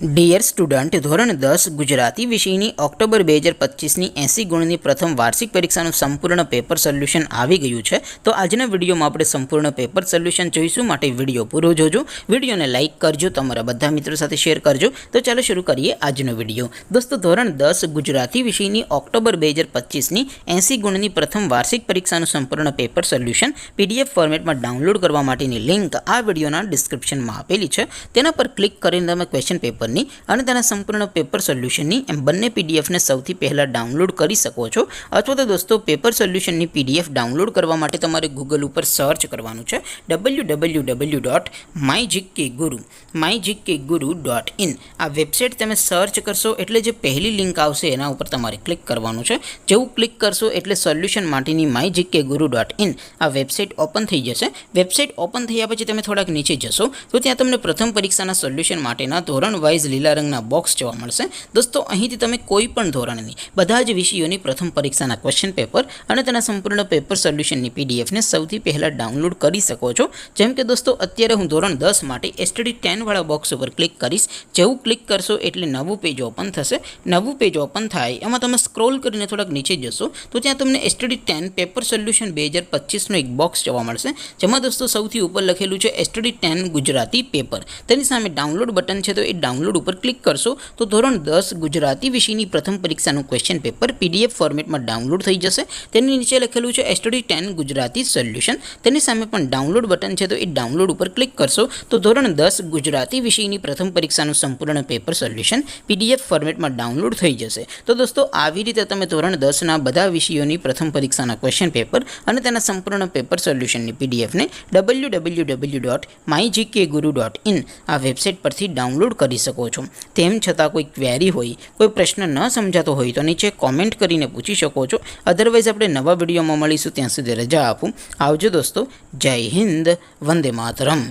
Dear student, ધોરણ 10 ગુજરાતી વિષયની October 2025ની 80 ગુણની પ્રથમ વાર્ષિક પરીક્ષાનું સંપૂર્ણ પેપર સોલ્યુશન આવી ગયું છે. તો આજના વિડીયોમાં આપણે સંપૂર્ણ પેપર સોલ્યુશન જોઈશું, માટે વિડીયો પૂરો જોજો. વિડીયોને લાઇક કરજો, તમારા બધા મિત્રો સાથે શેર કરજો. તો ચાલો શરૂ કરીએ આજનો વિડીયો. દોસ્તો, ધોરણ 10 ગુજરાતી વિષયની ઓક્ટોબર 2025ની 80 ગુણની પ્રથમ વાર્ષિક પરીક્ષાનું સંપૂર્ણ પેપર સોલ્યુશન PDF ફોર્મેટમાં ડાઉનલોડ કરવા માટેની લિંક આ વિડીયોના ડિસ્ક્રિપ્શનમાં આપેલી છે. તેના પર ક્લિક કરીને તમે ક્વેશ્ચન પેપર અને તેના સંપૂર્ણ પેપર સોલ્યુશનની એમ બંને પીડીએફને સૌથી પહેલાં ડાઉનલોડ કરી શકો છો. અથવા તો દોસ્તો, પેપર સોલ્યુશનની PDF ડાઉનલોડ કરવા માટે તમારે ગૂગલ ઉપર સર્ચ કરવાનું છે www.mygkguru.in. આ વેબસાઇટ તમે સર્ચ કરશો એટલે જે પહેલી લિંક આવશે એના ઉપર તમારે ક્લિક કરવાનું છે. જેવું ક્લિક કરશો એટલે સોલ્યુશન માટેની mygkguru.in આ વેબસાઇટ ઓપન થઈ જશે. વેબસાઇટ ઓપન થયા પછી તમે થોડાક નીચે જશો તો ત્યાં તમને પ્રથમ પરીક્ષાના સોલ્યુશન માટેના ધોરણ વાઇઝ લીલા રંગના બોક્સ જોવા મળશે. દોસ્તો, અહીંથી તમે કોઈ પણ ધોરણની બધા જ વિષયોની પ્રથમ પરીક્ષાના ક્વેશ્ચન પેપર અને તેના સંપૂર્ણ પેપર સોલ્યુશનની પીડીએફને સૌથી પહેલાં ડાઉનલોડ કરી શકો છો. જેમ કે દોસ્તો, અત્યારે હું ધોરણ 10 માટે STD10 વાળા બોક્સ ઉપર ક્લિક કરીશ. જેવું ક્લિક કરશો એટલે નવું પેજ ઓપન થશે. નવું પેજ ઓપન થાય એમાં તમે સ્ક્રોલ કરીને થોડાક નીચે જશો તો ત્યાં તમને STD10 પેપર સોલ્યુશન 2025નો એક બોક્સ જોવા મળશે. જેમાં દોસ્તો સૌથી ઉપર લખેલું છે STD10 ગુજરાતી પેપર. તેની સામે ડાઉનલોડ બટન છે, તો એ ડાઉનલોડ ઉપર ક્લિક કરશો તો ધોરણ 10 ગુજરાતી વિષયની પ્રથમ પરીક્ષાનું ક્વેશ્ચન પેપર PDF ફોર્મેટમાં ડાઉનલોડ થઈ જશે. તેની નીચે લખેલું છે STD10 ગુજરાતી સોલ્યુશન. તેની સામે પણ ડાઉનલોડ બટન છે, તો એ ડાઉનલોડ ઉપર ક્લિક કરશો તો ધોરણ 10 ગુજરાતી વિષયની પ્રથમ પરીક્ષાનું સંપૂર્ણ પેપર સોલ્યુશન PDF ફોર્મેટમાં ડાઉનલોડ થઈ જશે. તો દોસ્તો, આવી રીતે તમે ધોરણ 10ના બધા વિષયોની પ્રથમ પરીક્ષાના ક્વેશ્ચન પેપર અને તેના સંપૂર્ણ પેપર સોલ્યુશનની PDFને www.mygkguru.in આ વેબસાઇટ પરથી ડાઉનલોડ કરી શકો છો. તેમ છતાં કોઈ ક્વેરી હોય, કોઈ પ્રશ્ન ન સમજાતો હોય તો નીચે કોમેન્ટ કરીને પૂછી શકો છો. અધરવાઇઝ આપણે નવા વિડીયોમાં મળીશું. ત્યાં સુધી રજા આપું. આવજો દોસ્તો. જય હિન્દ. વંદે માતરમ.